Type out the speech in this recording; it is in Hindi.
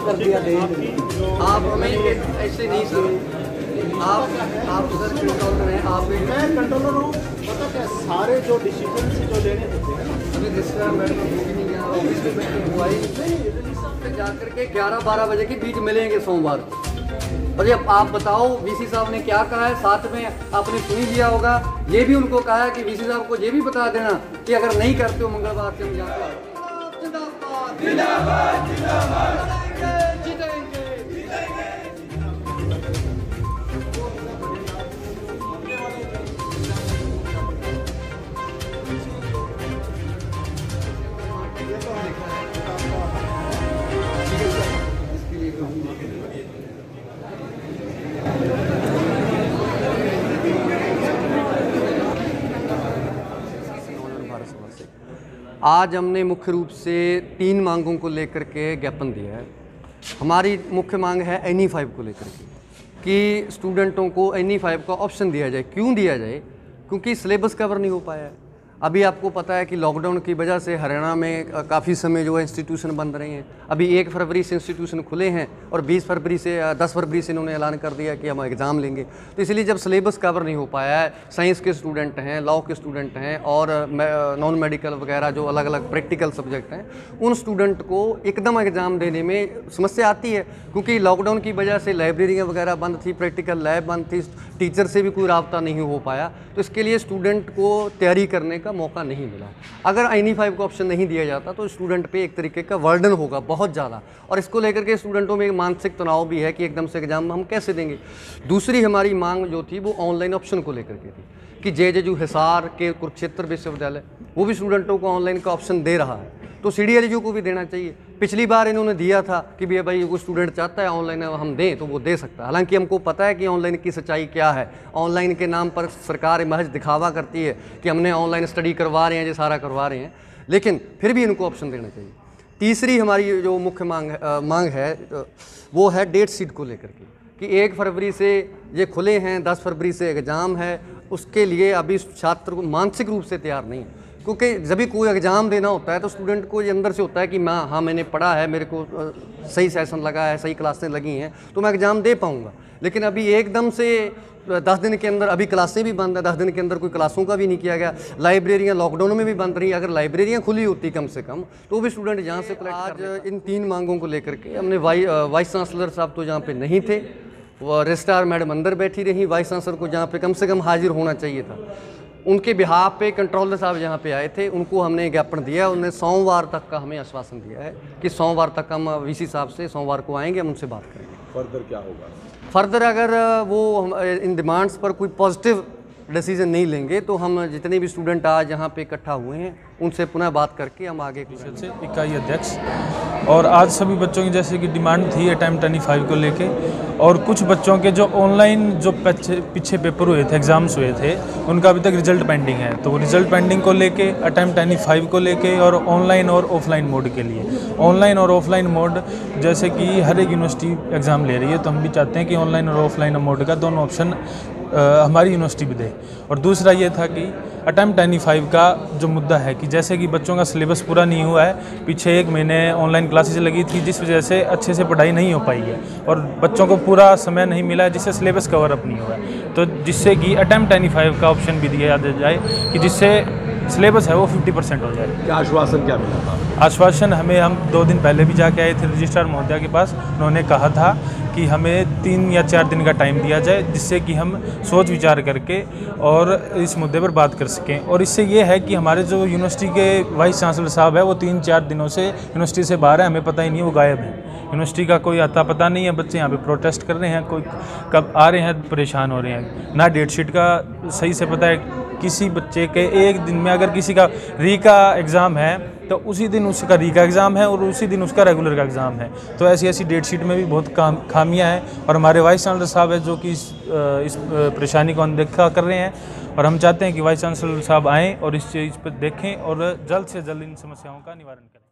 कर दिया दे। आप हमें ऐसे नहीं सर, आप सर कंट्रोलर हैं, आप भी। मैं कंट्रोलर हूँ, पता क्या सारे जो डिसीजन जो लेने होते हैं अभी रिश्तेदार मैडम वो भी नहीं गया, ऑफिस में बैठे हुआ ही नहीं जा करके 11-12 बजे के बीच मिलेंगे सोमवार को। और ये आप बताओ वीसी साहब ने क्या कहा है, साथ में आपने सुन ही लिया होगा। ये भी उनको कहा है कि वीसी साहब को ये भी बता देना कि अगर नहीं करते हो मंगलवार से हम जाते हैं। जिंदाबाद जिंदाबाद, जीतेंगे। आज हमने मुख्य रूप से 3 मांगों को लेकर के ज्ञापन दिया है। हमारी मुख्य मांग है NE5 को लेकर के कि स्टूडेंटों को NE5 का ऑप्शन दिया जाए। क्यों दिया जाए? क्योंकि सिलेबस कवर नहीं हो पाया है। अभी आपको पता है कि लॉकडाउन की वजह से हरियाणा में काफ़ी समय जो है इंस्टीट्यूशन बंद रहे हैं। अभी 1 फरवरी से इंस्टीट्यूशन खुले हैं और 10 फरवरी से इन्होंने ऐलान कर दिया कि हम एग्ज़ाम लेंगे। तो इसलिए जब सिलेबस कवर नहीं हो पाया है, साइंस के स्टूडेंट हैं, लॉ के स्टूडेंट हैं और नॉन मेडिकल वगैरह जो अलग अलग प्रैक्टिकल सब्जेक्ट हैं, उन स्टूडेंट को एकदम एग्ज़ाम देने में समस्या आती है। क्योंकि लॉकडाउन की वजह से लाइब्रेरियाँ वगैरह बंद थी, प्रैक्टिकल लैब बंद थी, टीचर से भी कोई राब्ता नहीं हो पाया। तो इसके लिए स्टूडेंट को तैयारी करने का मौका नहीं मिला। अगर NE5 का ऑप्शन नहीं दिया जाता तो स्टूडेंट पे एक तरीके का बर्डन होगा बहुत ज़्यादा, और इसको लेकर के स्टूडेंटों में एक मानसिक तनाव भी है कि एकदम से एग्जाम हम कैसे देंगे। दूसरी हमारी मांग जो थी वो ऑनलाइन ऑप्शन को लेकर के थी कि JJU हिसार के कुरुक्षेत्र विश्वविद्यालय वो भी स्टूडेंटों को ऑनलाइन का ऑप्शन दे रहा है, तो CDLU को भी देना चाहिए। पिछली बार इन्होंने दिया था कि भैया भाई कोई स्टूडेंट चाहता है ऑनलाइन हम दें तो वो दे सकता है। हालांकि हमको पता है कि ऑनलाइन की सच्चाई क्या है। ऑनलाइन के नाम पर सरकार महज दिखावा करती है कि हमने ऑनलाइन स्टडी करवा रहे हैं, ये सारा करवा रहे हैं, लेकिन फिर भी इनको ऑप्शन देना चाहिए। तीसरी हमारी जो मुख्य मांग है वो है डेट शीट को लेकर के कि 1 फरवरी से ये खुले हैं, 10 फरवरी से एग्ज़ाम है। उसके लिए अभी छात्र को मानसिक रूप से तैयार नहीं है, क्योंकि जब भी कोई एग्ज़ाम देना होता है तो स्टूडेंट को ये अंदर से होता है कि हाँ मैंने पढ़ा है, मेरे को सही सेशन लगा है, सही क्लासें लगी हैं तो मैं एग्ज़ाम दे पाऊँगा। लेकिन अभी एकदम से 10 दिन के अंदर अभी क्लासें भी बंद है, 10 दिन के अंदर कोई क्लासों का भी नहीं किया गया। लाइब्रेरियाँ लॉकडाउन में भी बंद रही। अगर लाइब्रेरियाँ खुली होती कम से कम तो भी स्टूडेंट यहाँ से आज इन 3 मांगों को लेकर के हमने वाइस चांसलर साहब तो यहाँ पे नहीं थे, वो रजिस्ट्रार मैडम अंदर बैठी रही। वाइस चांसलर को जहाँ पे कम से कम हाजिर होना चाहिए था, उनके बिहाफ पे कंट्रोलर साहब यहाँ पे आए थे, उनको हमने ज्ञापन दिया। उन्होंने सोमवार तक का हमें आश्वासन दिया है कि सोमवार तक हम वीसी साहब से सोमवार को आएंगे, हम उनसे बात करेंगे। फर्दर क्या होगा? फर्दर अगर वो इन डिमांड्स पर कोई पॉजिटिव डिसीजन नहीं लेंगे तो हम जितने भी स्टूडेंट आज यहाँ पे इकट्ठा हुए हैं उनसे पुनः बात करके हम आगे से इकाई अध्यक्ष। और आज सभी बच्चों की जैसे कि डिमांड थी अटेम्प्ट NE5 को लेके, और कुछ बच्चों के जो ऑनलाइन जो पीछे पेपर हुए थे, एग्ज़ाम्स हुए थे, उनका अभी तक रिजल्ट पेंडिंग है। तो रिजल्ट पेंडिंग को लेके, अटेम्प्ट NE5 को लेके और ऑनलाइन और ऑफलाइन मोड के लिए, ऑनलाइन और ऑफलाइन मोड जैसे कि हर एक यूनिवर्सिटी एग्ज़ाम ले रही है, तो हम भी चाहते हैं कि ऑनलाइन और ऑफलाइन मोड का दोनों ऑप्शन हमारी यूनिवर्सिटी भी दे। और दूसरा ये था कि अटेम्प्ट NE5 का जो मुद्दा है कि जैसे कि बच्चों का सिलेबस पूरा नहीं हुआ है, पीछे 1 महीने ऑनलाइन क्लासेस लगी थी जिस वजह से अच्छे से पढ़ाई नहीं हो पाई है और बच्चों को पूरा समय नहीं मिला है जिससे सिलेबस कवर अप नहीं हुआ है। तो जिससे कि अटेम्प्ट NE5 का ऑप्शन भी दिया जाए कि जिससे सिलेबस है वो 50% हो जाए। क्या आश्वासन क्या मिला था? आश्वासन हमें, हम 2 दिन पहले भी जाके आए थे रजिस्ट्रार महोदया के पास। उन्होंने कहा था कि हमें 3 या 4 दिन का टाइम दिया जाए जिससे कि हम सोच विचार करके और इस मुद्दे पर बात कर सकें। और इससे ये है कि हमारे जो यूनिवर्सिटी के वाइस चांसलर साहब है वो 3-4 दिनों से यूनिवर्सिटी से बाहर है, हमें पता ही नहीं है, वो गायब है। यूनिवर्सिटी का कोई आता पता नहीं है। बच्चे यहाँ पे प्रोटेस्ट कर रहे हैं, कोई कब आ रहे हैं, परेशान हो रहे हैं। ना डेट शीट का सही से पता है। किसी बच्चे के एक दिन में अगर किसी का री का एग्ज़ाम है तो उसी दिन उसका री का एग्ज़ाम है और उसी दिन उसका रेगुलर का एग्ज़ाम है। तो ऐसी डेट शीट में भी बहुत खामियां हैं और हमारे वाइस चांसलर साहब है जो कि इस परेशानी को अनदेखा कर रहे हैं। और हम चाहते हैं कि वाइस चांसलर साहब आएँ और इस चीज़ पर देखें और जल्द से जल्द इन समस्याओं का निवारण करें।